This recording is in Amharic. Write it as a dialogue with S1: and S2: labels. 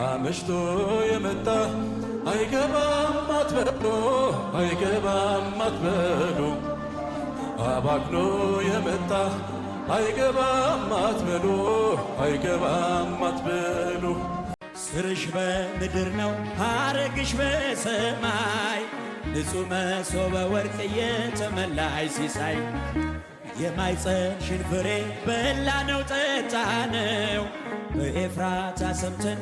S1: አምሽቶ የመጣ አይገባም አትበሉ አይገባም አትበሉ አባክኖ የመጣ አይገባም አትበሉ አይገባም አትበሉ።
S2: ስርሽ በምድር ነው ሐረግሽ በሰማይ ንጹሕ መሶበ ወርቅ የተመላይ ሲሳይ የማኅፀንሽን ፍሬ በላነው ጠጣነው በኤፍራታ ሰምተን